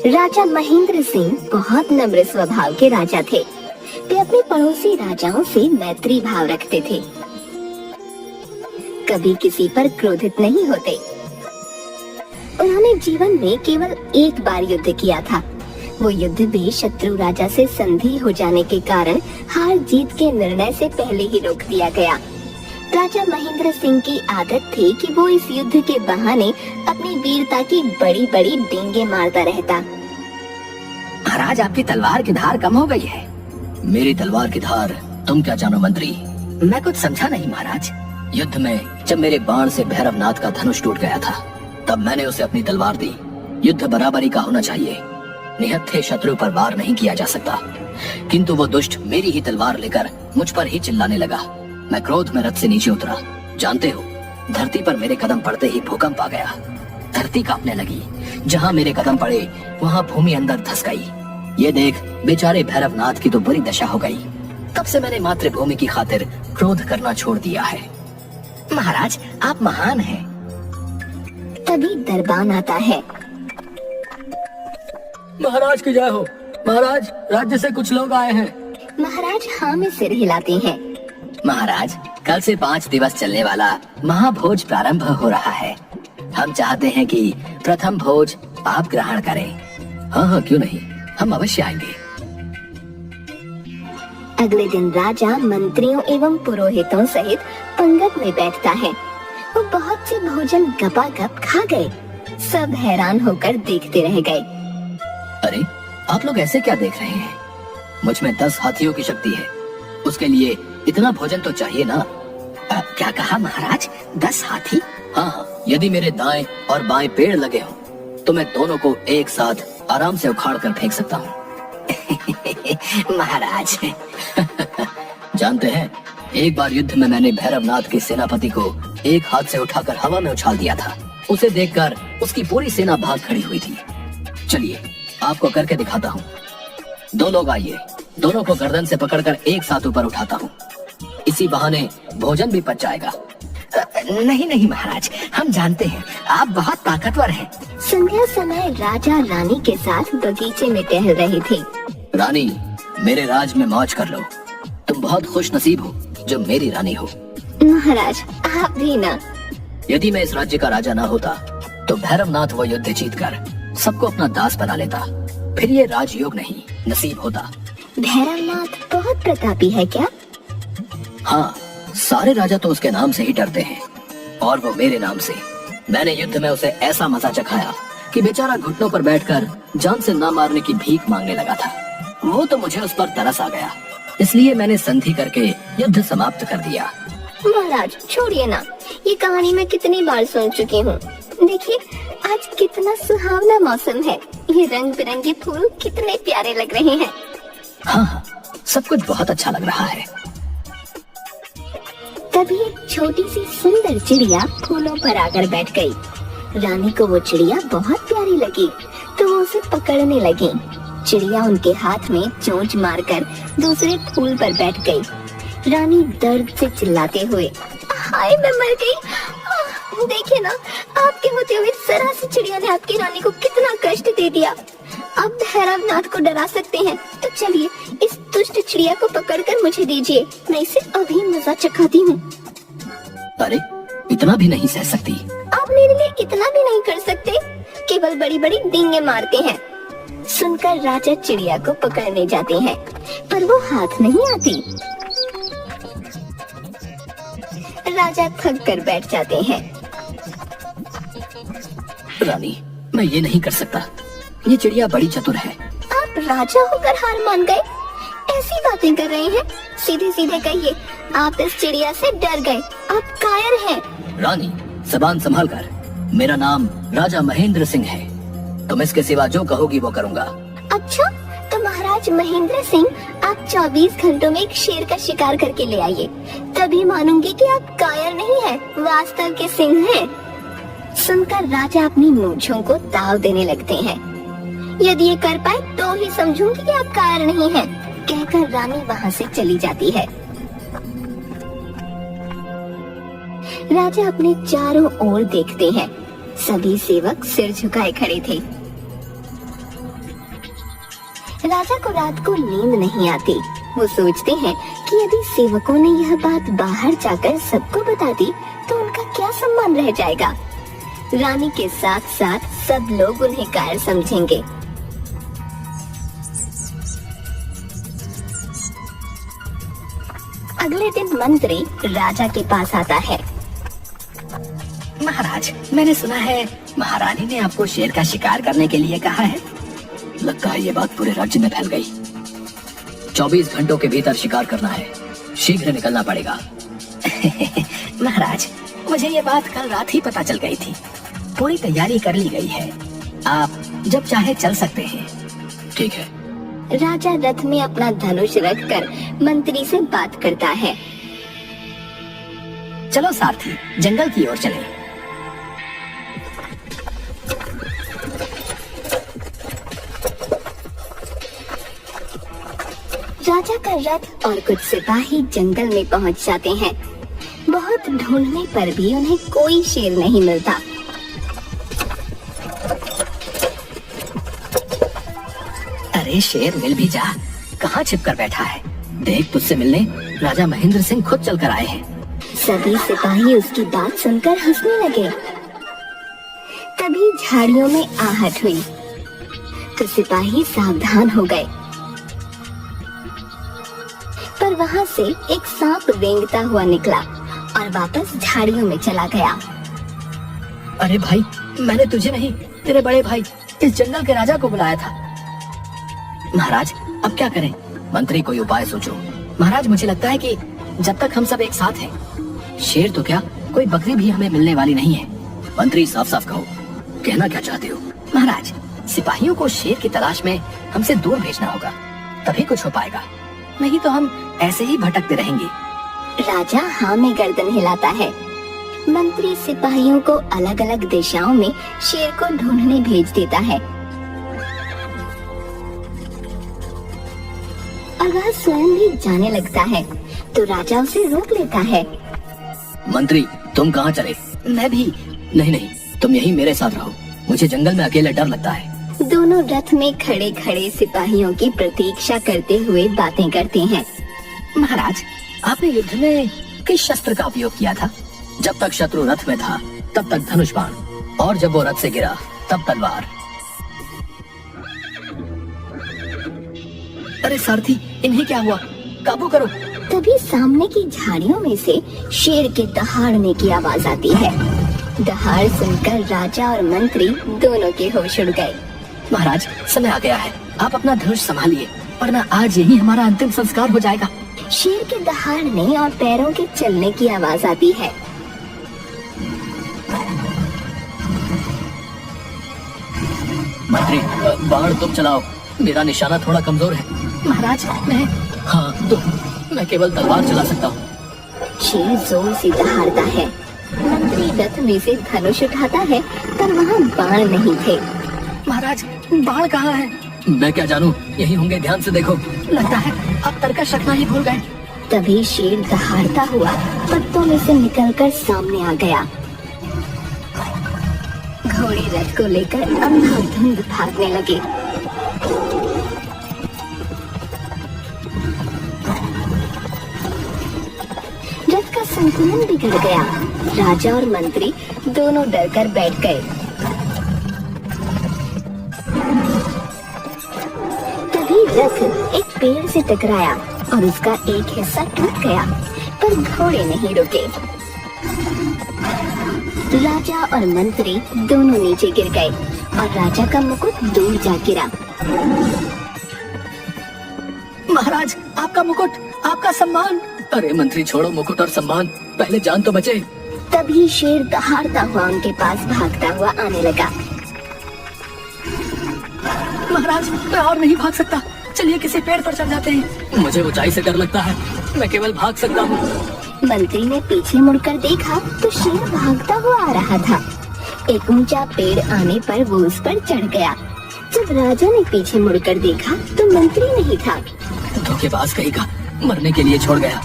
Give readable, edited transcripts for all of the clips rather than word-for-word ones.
राजा महेंद्र सिंह बहुत नम्र स्वभाव के राजा थे। वे अपने पड़ोसी राजाओं से मैत्री भाव रखते थे, कभी किसी पर क्रोधित नहीं होते। उन्होंने जीवन में केवल एक बार युद्ध किया था। वो युद्ध भी शत्रु राजा से संधि हो जाने के कारण हार जीत के निर्णय से पहले ही रोक दिया गया। राजा महेंद्र सिंह की आदत थी कि वो इस युद्ध के बहाने अपनी वीरता की बड़ी बड़ी डींगे मारता रहता। महाराज, आपकी तलवार की धार कम हो गई है। मेरी तलवार की धार तुम क्या जानो मंत्री? मैं कुछ समझा नहीं महाराज। युद्ध में जब मेरे बाण से भैरवनाथ का धनुष टूट गया था, तब मैंने उसे अपनी तलवार दी। युद्ध बराबरी का होना चाहिए, निहत्थे शत्रु पर वार नहीं किया जा सकता। किंतु वो दुष्ट मेरी ही तलवार लेकर मुझ पर ही चिल्लाने लगा। मैं क्रोध में रथ से नीचे उतरा। जानते हो, धरती पर मेरे कदम पड़ते ही भूकंप आ गया। धरती कांपने लगी। जहाँ मेरे कदम पड़े वहाँ भूमि अंदर धस गई। ये देख बेचारे भैरवनाथ की तो बुरी दशा हो गई। तब से मैंने मातृभूमि की खातिर क्रोध करना छोड़ दिया है। महाराज, आप महान हैं। तभी दरबान आता है। महाराज की जय हो। महाराज, राज्य से कुछ लोग आए हैं। महाराज हाँ में सिर हिलाते हैं। महाराज, कल से 5 दिवस चलने वाला महाभोज प्रारंभ हो रहा है। हम चाहते हैं कि प्रथम भोज आप ग्रहण करें। हाँ हाँ, क्यों नहीं, हम अवश्य आएंगे। अगले दिन राजा मंत्रियों एवं पुरोहितों सहित पंगत में बैठता है। वो बहुत से भोजन गपागप खा गए। सब हैरान होकर देखते रह गए। अरे, आप लोग ऐसे क्या देख रहे हैं? मुझ में 10 हाथियों की शक्ति है। उसके लिए इतना भोजन तो चाहिए ना। क्या कहा महाराज? 10 हाथी? हाँ हाँ, यदि मेरे दाएं और बाएं पेड़ लगे हों, तो मैं दोनों को एक साथ आराम से उखाड़ कर फेंक सकता हूँ। महाराज जानते हैं, एक बार युद्ध में मैंने भैरवनाथ के सेनापति को एक हाथ से उठाकर हवा में उछाल दिया था। उसे देखकर उसकी पूरी सेना भाग खड़ी हुई थी। चलिए आपको करके दिखाता हूँ। 2 लोग आइए, दोनों को गर्दन से पकड़कर एक साथ ऊपर उठाता हूँ। इसी बहाने भोजन भी पच जाएगा। नहीं नहीं महाराज, हम जानते हैं आप बहुत ताकतवर हैं। संध्या समय राजा रानी के साथ बगीचे में टहल रहे थे। रानी, मेरे राज में मौज कर लो। तुम बहुत खुश नसीब हो जो मेरी रानी हो। महाराज आप भी ना। यदि मैं इस राज्य का राजा ना होता तो भैरवनाथ वो युद्ध जीतकर सबको अपना दास बना लेता। फिर ये राजयोग नहीं नसीब होता। भैरवनाथ बहुत प्रतापी है क्या? हाँ, सारे राजा तो उसके नाम से ही डरते हैं, और वो मेरे नाम से। मैंने युद्ध में उसे ऐसा मजा चखाया कि बेचारा घुटनों पर बैठकर जान से ना मारने की भीख मांगने लगा था। वो तो मुझे उस पर तरस आ गया, इसलिए मैंने संधि करके युद्ध समाप्त कर दिया। महाराज छोड़िए ना, ये कहानी मैं कितनी बार सुन चुकी हूँ। देखिए आज कितना सुहावना मौसम है। ये रंग बिरंगे फूल कितने प्यारे लग रहे हैं। हाँ हाँ, सब कुछ बहुत अच्छा लग रहा है। तभी एक छोटी सी सुंदर चिड़िया फूलों पर आकर बैठ गई। रानी को वो चिड़िया बहुत प्यारी लगी, तो वो उसे पकड़ने लगी। चिड़िया उनके हाथ में चोंच मारकर दूसरे फूल पर बैठ गई। रानी दर्द से चिल्लाते हुए, हाय मैं मर गई। देखिए ना, आपके होते हुए जरा सी चिड़िया ने आपकी रानी को कितना कष्ट दे दिया। अब भैरवनाथ को डरा सकते हैं, तो चलिए इस दुष्ट चिड़िया को पकड़कर मुझे दीजिए, मैं इसे अभी मजा चखाती हूँ। अरे, इतना भी नहीं सह सकती। आप मेरे लिए इतना भी नहीं कर सकते, केवल बड़ी बड़ी डींगे मारते हैं। सुनकर राजा चिड़िया को पकड़ने जाते हैं, पर वो हाथ नहीं आती। राजा थक कर बैठ जाते हैं। रानी, मैं ये नहीं कर सकता। ये चिड़िया बड़ी चतुर है। आप राजा होकर हार मान गए? ऐसी बातें कर रहे हैं? सीधे सीधे कहिए, आप इस चिड़िया से डर गए, आप कायर हैं। रानी, जबान संभाल कर। मेरा नाम राजा महेंद्र सिंह है। तुम इसके सिवा जो कहोगी वो करूँगा। अच्छा, तो महाराज महेंद्र सिंह, आप 24 घंटों में एक शेर का शिकार करके ले आइए, तभी मानूंगी कि आप कायर नहीं हैं, वास्तव के सिंह हैं। सुनकर राजा अपनी मूंछों को ताव देने लगते हैं। यदि ये कर पाए तो ही समझूंगी कि आप कायर नहीं हैं, कहकर रानी वहाँ से चली जाती है। राजा अपने चारों ओर देखते हैं। सभी सेवक सिर झुकाए खड़े थे। राजा को रात को नींद नहीं आती। वो सोचते हैं कि यदि सेवकों ने यह बात बाहर जाकर सबको बता दी तो उनका क्या सम्मान रह जाएगा। रानी के साथ साथ सब लोग उन्हें कायर समझेंगे। अगले दिन मंत्री राजा के पास आता है। महाराज, मैंने सुना है महारानी ने आपको शेर का शिकार करने के लिए कहा है। लगता है ये बात पूरे राज्य में फैल गई। 24 घंटों के भीतर शिकार करना है, शीघ्र निकलना पड़ेगा। महाराज, मुझे ये बात कल रात ही पता चल गई थी। पूरी तैयारी कर ली गई है, आप जब चाहे चल सकते हैं। ठीक है। राजा रथ में अपना धनुष रखकर मंत्री से बात करता है। चलो सारथी, जंगल की ओर चलें। राजा का रथ और कुछ सिपाही जंगल में पहुंच जाते हैं। बहुत ढूंढने पर भी उन्हें कोई शेर नहीं मिलता। अरे शेर मिल भी जा, कहाँ छिपकर बैठा है? देख, तुझसे मिलने राजा महेंद्र सिंह खुद चलकर आए हैं। सभी सिपाही उसकी बात सुनकर हंसने लगे। तभी झाड़ियों में आहट हुई तो सिपाही सावधान हो गए, पर वहाँ से एक सांप रेंगता हुआ निकला और वापस झाड़ियों में चला गया। अरे भाई, मैंने तुझे नहीं, तेरे बड़े भाई इस जंगल के राजा को बुलाया था। महाराज, अब क्या करें? मंत्री, कोई उपाय सोचो। महाराज, मुझे लगता है कि जब तक हम सब एक साथ हैं, शेर तो क्या, कोई बकरी भी हमें मिलने वाली नहीं है। मंत्री, साफ साफ कहो, कहना क्या चाहते हो? महाराज, सिपाहियों को शेर की तलाश में हमसे दूर भेजना होगा, तभी कुछ हो पाएगा, नहीं तो हम ऐसे ही भटकते रहेंगे। राजा हाँ में गर्दन हिलाता है। मंत्री सिपाहियों को अलग अलग दिशाओं में शेर को ढूंढने भेज देता है और वह स्वयं भी जाने लगता है, तो राजा उसे रोक लेता है। मंत्री, तुम कहाँ चले? मैं भी। नहीं, तुम यहीं मेरे साथ रहो। मुझे जंगल में अकेले डर लगता है। दोनों रथ में खड़े खड़े सिपाहियों की प्रतीक्षा करते हुए बातें करते हैं। महाराज, आपने युद्ध में किस शस्त्र का उपयोग किया था? जब तक शत्रु रथ में था तब तक धनुष बाण, और जब वो रथ से गिरा तब तलवार। अरे सारथी, इन्हें क्या हुआ? काबू करो। तभी सामने की झाड़ियों में से शेर के दहाड़ने की आवाज आती है। दहाड़ सुनकर राजा और मंत्री दोनों के होश उड़ गए। महाराज, समय आ गया है, आप अपना धनुष संभालिए, वरना आज यही हमारा अंतिम संस्कार हो जाएगा। शेर के दहाड़ने और पैरों के चलने की आवाज आती है। मंत्री, बाण तुम चलाओ, मेरा निशाना थोड़ा कमजोर है। महाराज, हाँ, तो मैं केवल तलवार चला सकता हूँ। शेर जोर से दहाड़ता है। मंत्री रथ में से धनुष उठाता है, पर वहाँ बाण नहीं थे। महाराज, बाण कहाँ है? मैं क्या जानूं, यही होंगे, ध्यान से देखो। लगता है अब तरकश रखना ही भूल गए। तभी शेर दहाड़ता हुआ पत्तों में से निकलकर सामने आ गया। घोड़े रथ को लेकर अंधाधुंध भागने लगे। रथ का संतुलन बिगड़ गया। राजा और मंत्री दोनों डरकर बैठ गए। तभी रथ एक पेड़ से टकराया और उसका एक हिस्सा टूट गया, पर घोड़े नहीं रुके। राजा और मंत्री दोनों नीचे गिर गए और राजा का मुकुट दूर जा गिरा। महाराज, आपका मुकुट, आपका सम्मान। अरे मंत्री, छोड़ो मुकुट और सम्मान, पहले जान तो बचे। तभी शेर दहाड़ता हुआ उनके पास भागता हुआ आने लगा। महाराज, मैं और नहीं भाग सकता, चलिए किसी पेड़ पर चढ़ जाते हैं। मुझे ऊंचाई से डर लगता है, मैं केवल भाग सकता हूँ। मंत्री ने पीछे मुड़कर देखा तो शेर भागता हुआ आ रहा था। एक ऊंचा पेड़ आने पर वो उस पर चढ़ गया। जब राजा ने पीछे मुड़कर देखा तो मंत्री नहीं था। धोखेबाज कहीं का, मरने के लिए छोड़ गया।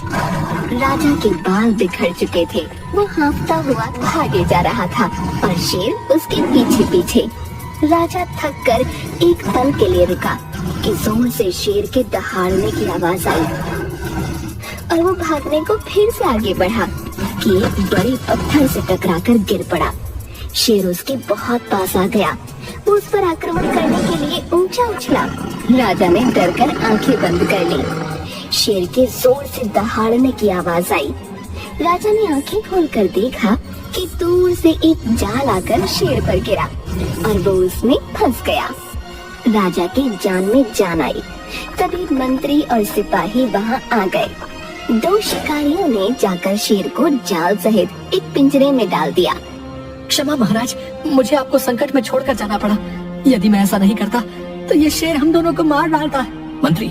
राजा के बाल बिखर चुके थे। वो हाँफता हुआ भागे जा रहा था और शेर उसके पीछे पीछे। राजा थक कर एक पल के लिए रुका कि जोर से शेर के दहाड़ने की आवाज आई और वो भागने को फिर से आगे बढ़ा कि एक बड़े पत्थर से टकराकर गिर पड़ा। शेर उसके बहुत पास आ गया। वो उस पर आक्रमण करने के लिए ऊंचा उछला। राजा ने डरकर आंखें बंद कर ली। शेर के जोर से दहाड़ने की आवाज आई। राजा ने आंखें खोलकर देखा कि दूर से एक जाल आकर शेर पर गिरा और वो उसमें फंस गया। राजा की जान में जान आई। तभी मंत्री और सिपाही वहां आ गए। 2 शिकारियों ने जाकर शेर को जाल सहित एक पिंजरे में डाल दिया। क्षमा महाराज, मुझे आपको संकट में छोड़कर जाना पड़ा। यदि मैं ऐसा नहीं करता तो ये शेर हम दोनों को मार डालता। मंत्री,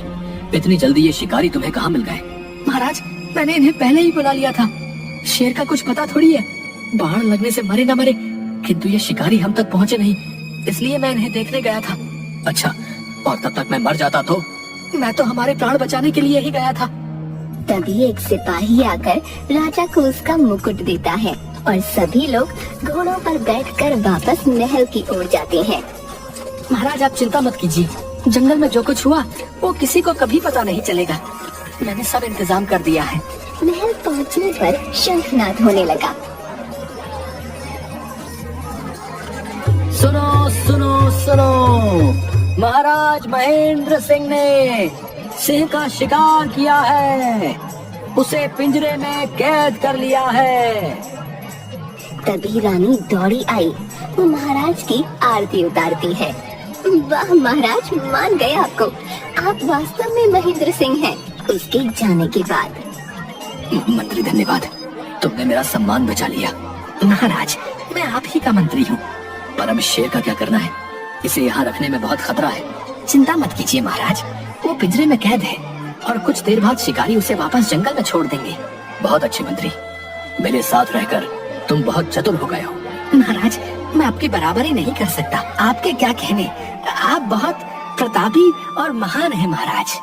इतनी जल्दी ये शिकारी तुम्हें कहाँ मिल गए? महाराज, मैंने इन्हें पहले ही बुला लिया था। शेर का कुछ पता थोड़ी है, बाढ़ लगने से मरे न मरे, किंतु ये शिकारी हम तक पहुँचे नहीं, इसलिए मैं इन्हें देखने गया था। अच्छा, और तब तक मैं मर जाता तो? मैं तो हमारे प्राण बचाने के लिए ही गया था। तभी एक सिपाही आकर राजा को उसका मुकुट देता है और सभी लोग घोड़ों पर बैठकर वापस महल की ओर जाते हैं। महाराज, आप चिंता मत कीजिए, जंगल में जो कुछ हुआ वो किसी को कभी पता नहीं चलेगा। मैंने सब इंतजाम कर दिया है। महल पहुंचने पर शंखनाद होने लगा। सुनो सुनो सुनो, महाराज महेंद्र सिंह ने सिंह का शिकार किया है, उसे पिंजरे में कैद कर लिया है। तभी रानी दौड़ी आई। वो महाराज की आरती उतारती है। वाह महाराज, मान गए आपको। आप वास्तव में महेंद्र सिंह हैं। उसके जाने के बाद मंत्री, धन्यवाद, तुमने मेरा सम्मान बचा लिया। महाराज, मैं आप ही का मंत्री हूँ, पर अब शेर का क्या करना है? इसे यहाँ रखने में बहुत खतरा है। चिंता मत कीजिए महाराज, वो पिंजरे में कैद है और कुछ देर बाद शिकारी उसे वापस जंगल में छोड़ देंगे। बहुत अच्छे मंत्री, मेरे साथ रहकर तुम बहुत चतुर हो गए हो। महाराज, मैं आपकी बराबरी नहीं कर सकता। आपके क्या कहने, आप बहुत प्रतापी और महान हैं महाराज।